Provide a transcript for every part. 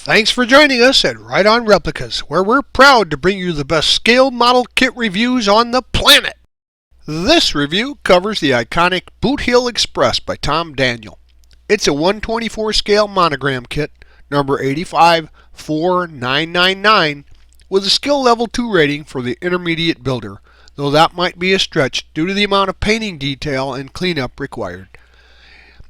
Thanks for joining us at Right On Replicas, where we're proud to bring you the best scale model kit reviews on the planet. This review covers the iconic Boot Heel Express by Tom Daniel. It's a 124 scale monogram kit, number 854999, with a skill level 2 rating for the intermediate builder, though that might be a stretch due to the amount of painting detail and cleanup required.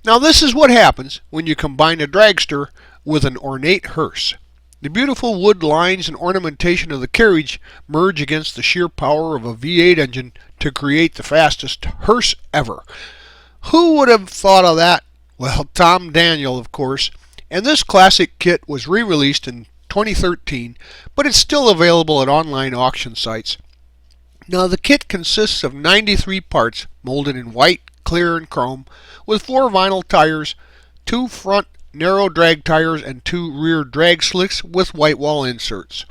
Now this is what happens when you combine a dragster with an ornate hearse. The beautiful wood lines and ornamentation of the carriage merge against the sheer power of a V8 engine to create the fastest hearse ever. Who would have thought of that? Well, Tom Daniel, of course. And this classic kit was re-released in 2013, but it's still available at online auction sites. Now the kit consists of 93 parts molded in white, clear, and chrome, with 4 vinyl tires, 2 front narrow drag tires, and 2 rear drag slicks with white wall inserts.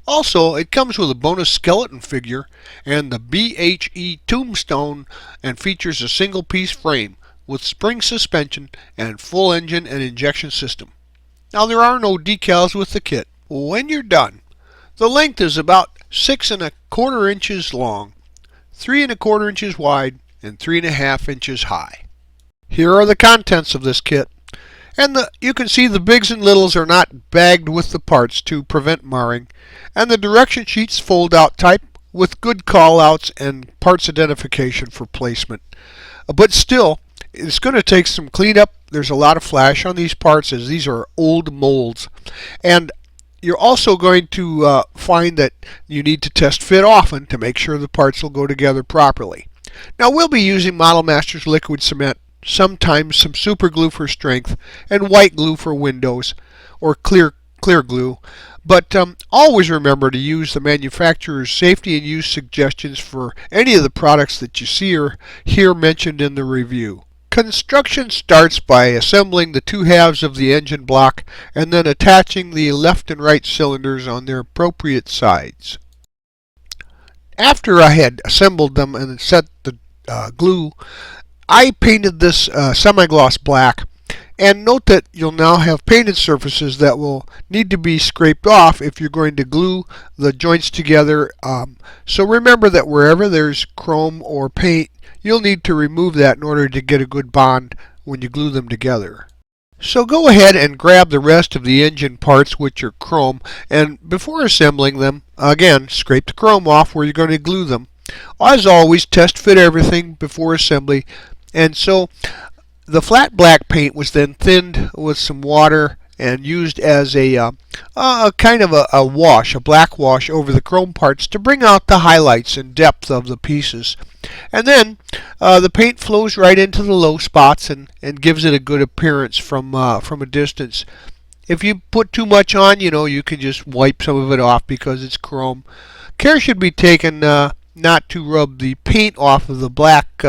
Also, it comes with a bonus skeleton figure and the BHE tombstone, and features a single piece frame with spring suspension and full engine and injection system. Now there are no decals with the kit. When you're done, the length is about 6 1/4 inches long, 3 1/4 inches wide, and 3 1/2 inches high. Here are the contents of this kit. And you can see the bigs and littles are not bagged with the parts to prevent marring, and the direction sheets fold out type with good call outs and parts identification for placement. But still, it's going to take some cleanup. There's a lot of flash on these parts as these are old molds. And you're also going to find that you need to test fit often to make sure the parts will go together properly. Now we'll be using Model Masters liquid cement, sometimes some super glue for strength, and white glue for windows, or clear glue. But always remember to use the manufacturer's safety and use suggestions for any of the products that you see or hear mentioned in the review. Construction starts by assembling the 2 halves of the engine block and then attaching the left and right cylinders on their appropriate sides. After I had assembled them and set the glue, I painted this semi-gloss black, and note that you'll now have painted surfaces that will need to be scraped off if you're going to glue the joints together. So remember that wherever there's chrome or paint, you'll need to remove that in order to get a good bond when you glue them together. So go ahead and grab the rest of the engine parts, which are chrome, and before assembling them, again, scrape the chrome off where you're going to glue them. As always, test fit everything before assembly. And so the flat black paint was then thinned with some water and used as a kind of a wash, a black wash over the chrome parts to bring out the highlights and depth of the pieces. And then the paint flows right into the low spots and gives it a good appearance from a distance. If you put too much on, you can just wipe some of it off because it's chrome. Care should be taken not to rub the paint off of the black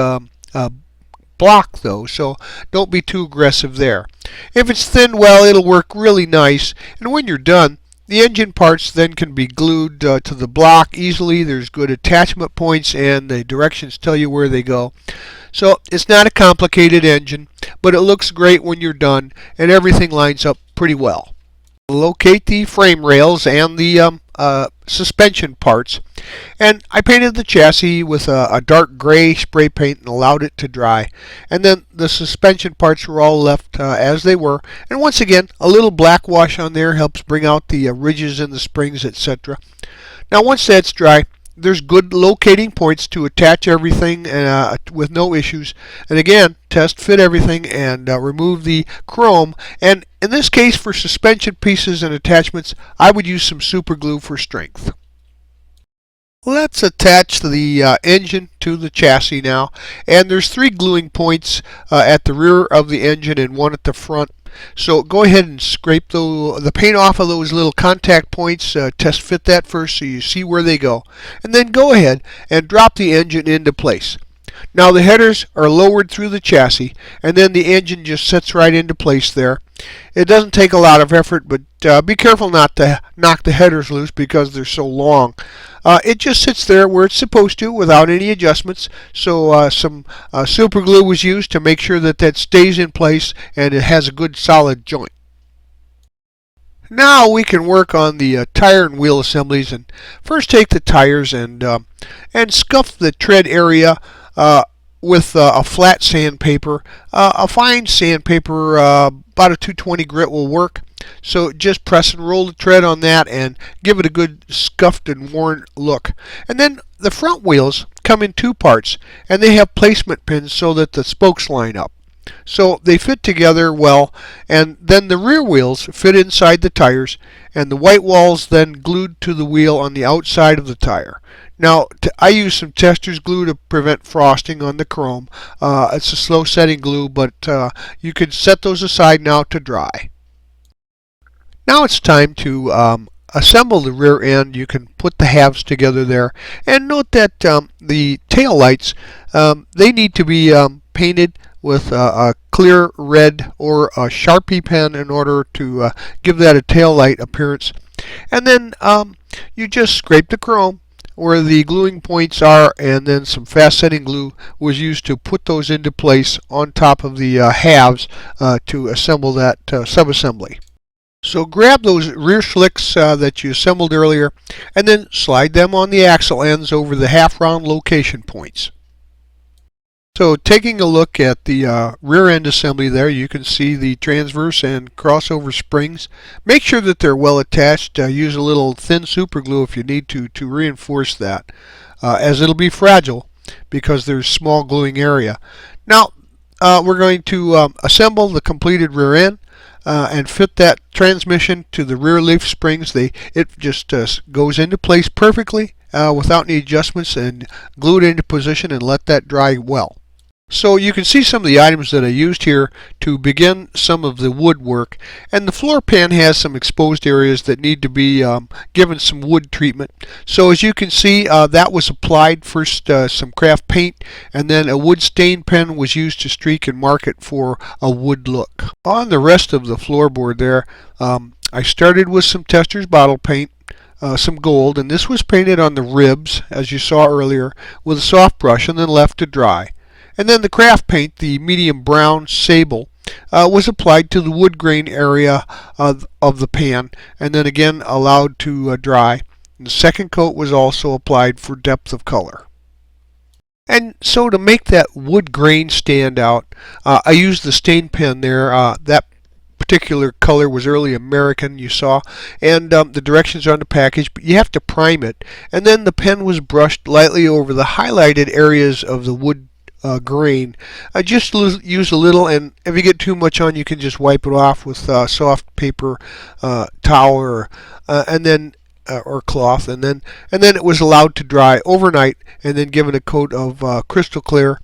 block though, so don't be too aggressive there. If it's thinned well, it'll work really nice, and when you're done, the engine parts then can be glued to the block easily. There's good attachment points and the directions tell you where they go. So it's not a complicated engine, but it looks great when you're done and everything lines up pretty well. Locate the frame rails and the suspension parts, and I painted the chassis with a dark gray spray paint and allowed it to dry, and then the suspension parts were all left as they were, and once again a little black wash on there helps bring out the ridges in the springs, etc. Now once that's dry, there's good locating points to attach everything with no issues, and again, test fit everything and remove the chrome. And in this case, for suspension pieces and attachments, I would use some super glue for strength. Let's attach the engine to the chassis now, and there's 3 gluing points at the rear of the engine and 1 at the front. So go ahead and scrape the paint off of those little contact points, test fit that first so you see where they go, and then go ahead and drop the engine into place. Now the headers are lowered through the chassis, and then the engine just sits right into place there. It doesn't take a lot of effort, but be careful not to knock the headers loose because they're so long. It just sits there where it's supposed to without any adjustments. So some super glue was used to make sure that that stays in place and it has a good solid joint. Now we can work on the tire and wheel assemblies. And first, take the tires and scuff the tread area with a flat sandpaper. A fine sandpaper, about a 220 grit, will work. So just press and roll the tread on that and give it a good scuffed and worn look. And then the front wheels come in two parts, and they have placement pins so that the spokes line up. So they fit together well, and then the rear wheels fit inside the tires, and the white walls then glued to the wheel on the outside of the tire. Now, I use some tester's glue to prevent frosting on the chrome. It's a slow setting glue, but you can set those aside now to dry. Now it's time to assemble the rear end. You can put the halves together there, and note that the tail lights, they need to be painted with a clear red or a Sharpie pen in order to give that a tail light appearance. And then you just scrape the chrome where the gluing points are, and then some fast setting glue was used to put those into place on top of the halves to assemble that subassembly. So grab those rear slicks that you assembled earlier, and then slide them on the axle ends over the half round location points. So taking a look at the rear end assembly there, you can see the transverse and crossover springs. Make sure that they're well attached. Use a little thin super glue if you need to reinforce that, as it'll be fragile because there's small gluing area. Now we're going to assemble the completed rear end and fit that transmission to the rear leaf springs. It just goes into place perfectly without any adjustments, and glue it into position and let that dry well. So you can see some of the items that I used here to begin some of the woodwork, and the floor pan has some exposed areas that need to be given some wood treatment. So as you can see, that was applied first, some craft paint, and then a wood stain pen was used to streak and mark it for a wood look. On the rest of the floorboard there, I started with some Tester's bottle paint, some gold, and this was painted on the ribs as you saw earlier with a soft brush and then left to dry. And then the craft paint, the medium brown sable, was applied to the wood grain area of the pan, and then again allowed to dry. And the second coat was also applied for depth of color. And so to make that wood grain stand out, I used the stain pen there. That particular color was early American, you saw, and the directions are on the package, but you have to prime it. And then the pen was brushed lightly over the highlighted areas of the wood grain. Just use a little, and if you get too much on, you can just wipe it off with soft paper towel or cloth, and then it was allowed to dry overnight, and then given a coat of crystal clear,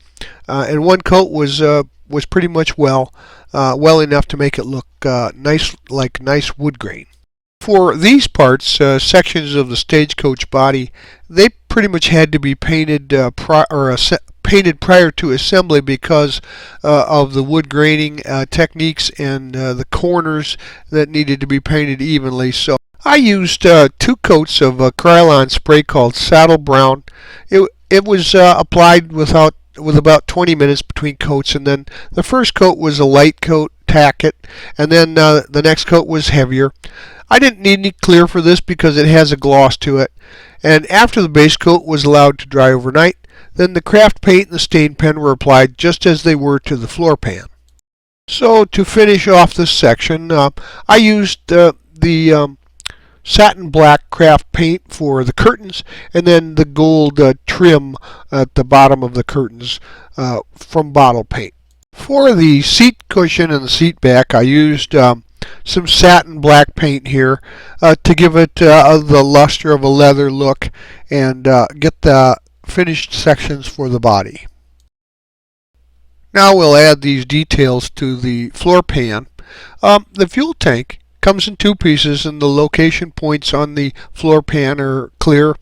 and one coat was pretty much well enough to make it look nice, like nice wood grain. For these parts, sections of the stagecoach body, they pretty much had to be painted painted prior to assembly because of the wood graining techniques and the corners that needed to be painted evenly. So I used 2 coats of Krylon spray called Saddle Brown. It was applied with about 20 minutes between coats, and then the first coat was a light coat, tack it, and then the next coat was heavier. I didn't need any clear for this because it has a gloss to it. And after the base coat was allowed to dry overnight, then the craft paint and the stain pen were applied just as they were to the floor pan. So to finish off this section, I used the satin black craft paint for the curtains, and then the gold trim at the bottom of the curtains from bottle paint. For the seat cushion and the seat back, I used some satin black paint here to give it the luster of a leather look and get the finished sections for the body. Now we'll add these details to the floor pan. The fuel tank comes in 2 pieces, and the location points on the floor pan are clear.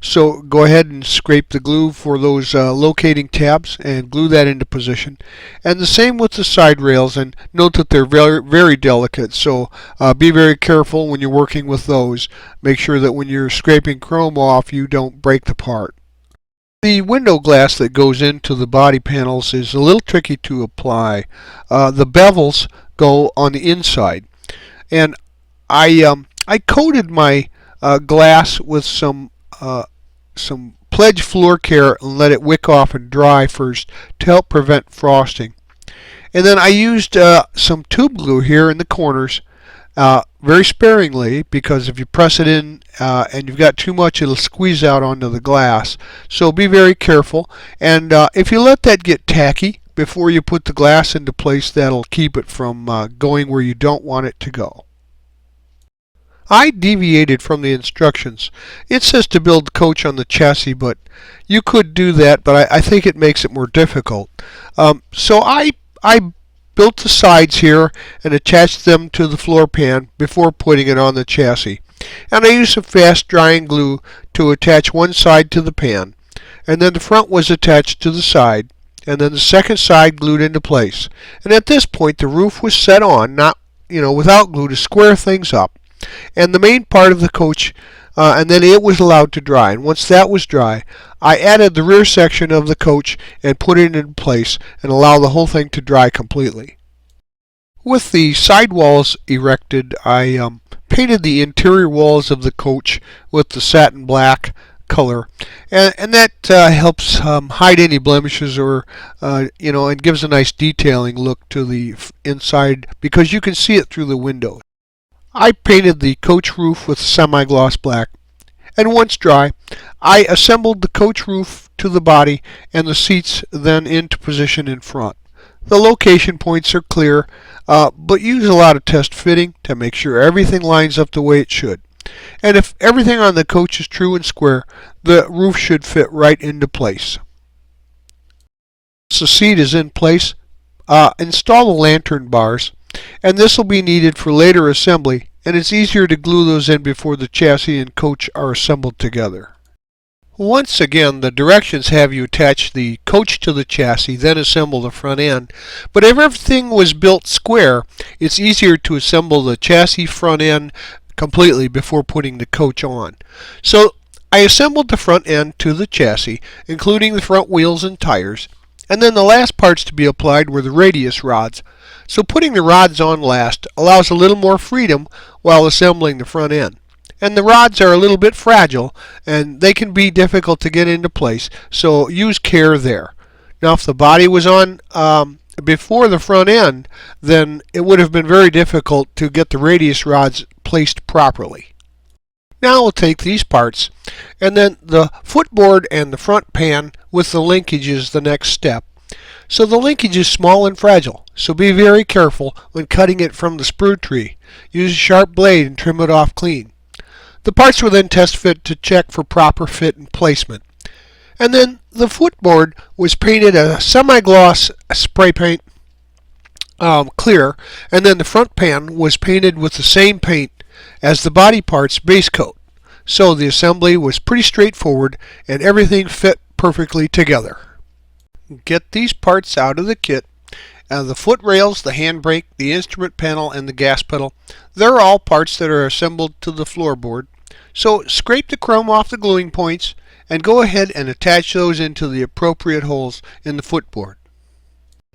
So go ahead and scrape the glue for those locating tabs and glue that into position. And the same with the side rails, and note that they're very, very delicate, so be very careful when you're working with those. Make sure that when you're scraping chrome off, you don't break the part. The window glass that goes into the body panels is a little tricky to apply. The bevels go on the inside, and I coated my glass with some Pledge floor care and let it wick off and dry first to help prevent frosting. And then I used some tube glue here in the corners, very sparingly, because if you press it in and you've got too much, it'll squeeze out onto the glass. So be very careful. And if you let that get tacky before you put the glass into place, that'll keep it from going where you don't want it to go. I deviated from the instructions. It says to build the coach on the chassis, but you could do that, but I think it makes it more difficult. So I built the sides here and attached them to the floor pan before putting it on the chassis. And I used some fast drying glue to attach one side to the pan, and then the front was attached to the side, and then the second side glued into place. And at this point the roof was set on, not without glue, to square things up, and the main part of the coach, and then it was allowed to dry. And once that was dry, I added the rear section of the coach and put it in place and allowed the whole thing to dry completely. With the sidewalls erected, I painted the interior walls of the coach with the satin black color, and that helps hide any blemishes, or and gives a nice detailing look to the inside because you can see it through the window. I painted the coach roof with semi-gloss black, and once dry, I assembled the coach roof to the body and the seats then into position in front. The location points are clear, but use a lot of test fitting to make sure everything lines up the way it should. And if everything on the coach is true and square, the roof should fit right into place. Once the seat is in place, install the lantern bars, and this will be needed for later assembly, and it's easier to glue those in before the chassis and coach are assembled together. Once again, the directions have you attach the coach to the chassis, then assemble the front end. But if everything was built square, it's easier to assemble the chassis front end completely before putting the coach on. So I assembled the front end to the chassis, including the front wheels and tires, and then the last parts to be applied were the radius rods. So putting the rods on last allows a little more freedom while assembling the front end. And the rods are a little bit fragile and they can be difficult to get into place, so use care there. Now if the body was on before the front end, then it would have been very difficult to get the radius rods placed properly. Now we'll take these parts, and then the footboard and the front pan with the linkage is the next step. So the linkage is small and fragile, so be very careful when cutting it from the sprue tree. Use a sharp blade and trim it off clean. The parts were then test fit to check for proper fit and placement. And then the footboard was painted a semi-gloss spray paint clear, and then the front pan was painted with the same paint as the body part's base coat. So the assembly was pretty straightforward and everything fit perfectly together. Get these parts out of the kit. The foot rails, the handbrake, the instrument panel, and the gas pedal, they're all parts that are assembled to the floorboard. So scrape the chrome off the gluing points and go ahead and attach those into the appropriate holes in the footboard.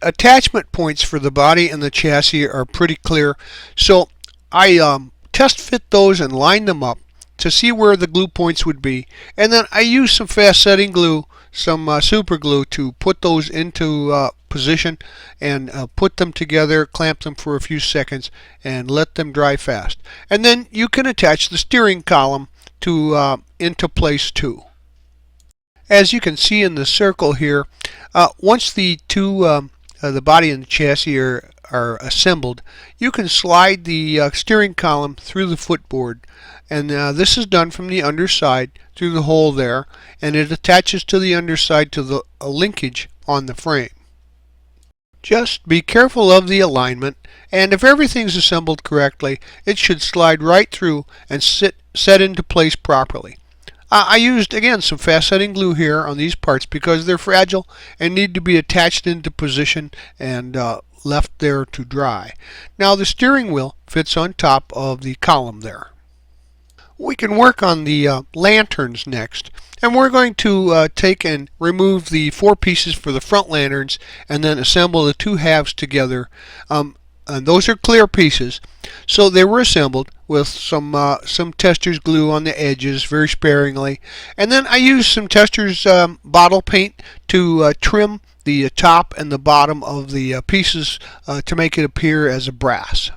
Attachment points for the body and the chassis are pretty clear, so I test fit those and line them up to see where the glue points would be, and then I use some fast setting glue, some super glue, to put those into position and put them together, clamp them for a few seconds and let them dry fast. And then you can attach the steering column to into place too. As you can see in the circle here, once the the body and the chassis are assembled, you can slide the steering column through the footboard, and this is done from the underside through the hole there, and it attaches to the underside to the linkage on the frame. Just be careful of the alignment, and if everything's assembled correctly, it should slide right through and set into place properly. I used, again, some fast setting glue here on these parts because they're fragile and need to be attached into position and left there to dry. Now the steering wheel fits on top of the column there. We can work on the lanterns next, and we're going to take and remove the 4 pieces for the front lanterns and then assemble the 2 halves together. And those are clear pieces, so they were assembled. with some Testors glue on the edges, very sparingly. And then I use some Testors bottle paint to trim the top and the bottom of the pieces to make it appear as a brass.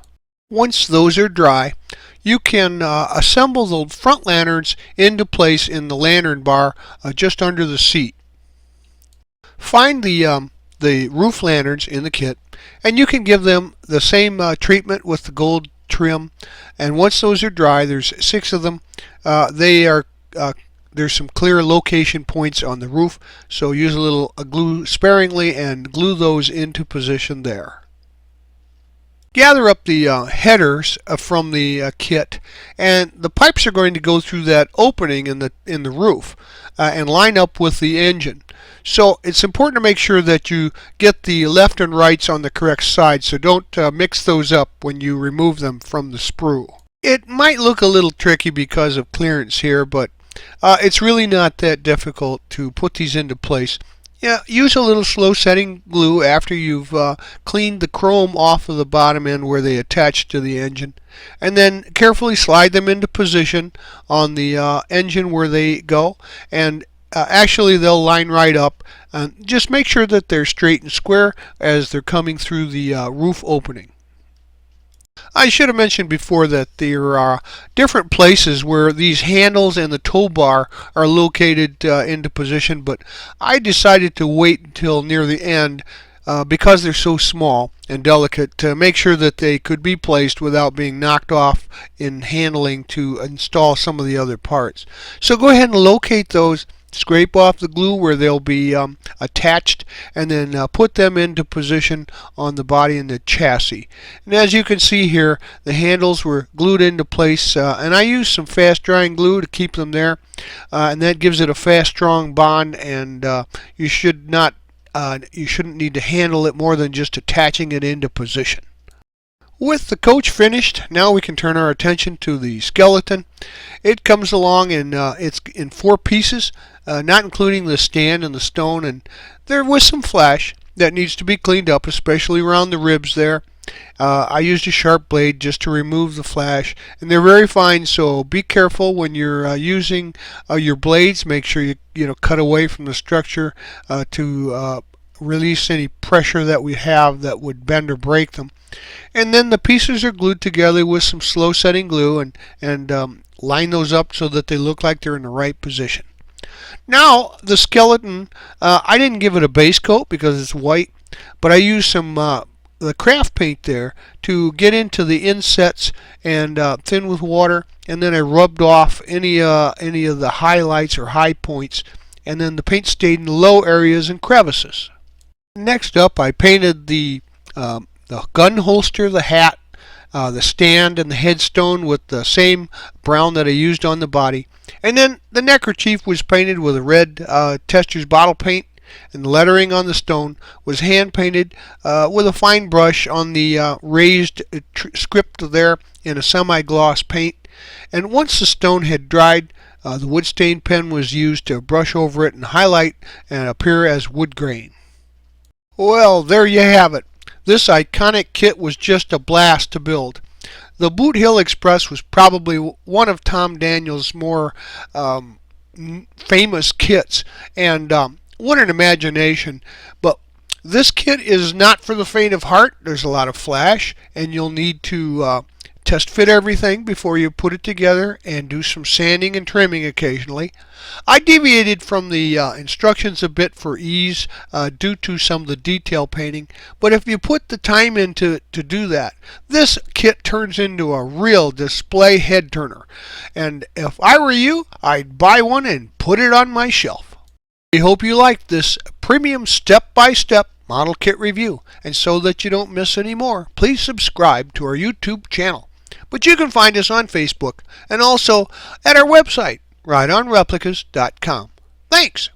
Once those are dry, you can assemble the front lanterns into place in the lantern bar just under the seat. Find the roof lanterns in the kit, and you can give them the same treatment with the gold trim. And once those are dry, there's 6 of them. There's some clear location points on the roof, so use a little glue sparingly and glue those into position there. Gather up the headers from the kit, and the pipes are going to go through that opening in the roof and line up with the engine. So it's important to make sure that you get the left and rights on the correct side, so don't mix those up when you remove them from the sprue. It might look a little tricky because of clearance here, but it's really not that difficult to put these into place. Yeah, use a little slow setting glue after you've cleaned the chrome off of the bottom end where they attach to the engine, and then carefully slide them into position on the engine where they go, and actually they'll line right up. Just make sure that they're straight and square as they're coming through the roof opening. I should have mentioned before that there are different places where these handles and the tow bar are located into position, but I decided to wait until near the end because they're so small and delicate to make sure that they could be placed without being knocked off in handling to install some of the other parts. So go ahead and locate those. Scrape off the glue where they'll be attached, and then put them into position on the body and the chassis. And as you can see here, the handles were glued into place, and I used some fast drying glue to keep them there, and that gives it a fast, strong bond. And you shouldn't need to handle it more than just attaching it into position. With the coach finished, now we can turn our attention to the skeleton. It comes along in it's in 4 pieces, not including the stand and the stone, and there was some flash that needs to be cleaned up, especially around the ribs there. I used a sharp blade just to remove the flash, and they're very fine, so be careful when you're using your blades. Make sure you cut away from the structure to release any pressure that we have that would bend or break them. And then the pieces are glued together with some slow setting glue, and line those up so that they look like they're in the right position. Now the skeleton, I didn't give it a base coat because it's white, but I used some the craft paint there to get into the insets and thin with water, and then I rubbed off any of the highlights or high points, and then the paint stayed in the low areas and crevices. Next up, I painted the gun holster, the hat, the stand, and the headstone with the same brown that I used on the body. And then the neckerchief was painted with a red Testors bottle paint, and the lettering on the stone was hand painted with a fine brush on the raised script there in a semi-gloss paint. And once the stone had dried, the wood stain pen was used to brush over it and highlight and appear as wood grain. Well, there you have it. This iconic kit was just a blast to build. The Boot Hill Express was probably one of Tom Daniel's more famous kits, and what an imagination. But this kit is not for the faint of heart. There's a lot of flash, and you'll need to test fit everything before you put it together, and do some sanding and trimming occasionally. I deviated from the instructions a bit for ease due to some of the detail painting, but if you put the time into to do that, this kit turns into a real display head turner. And if I were you, I'd buy one and put it on my shelf. We hope you liked this premium step-by-step model kit review, and so that you don't miss any more, please subscribe to our YouTube channel. But you can find us on Facebook and also at our website, rideonreplicas.com. Thanks!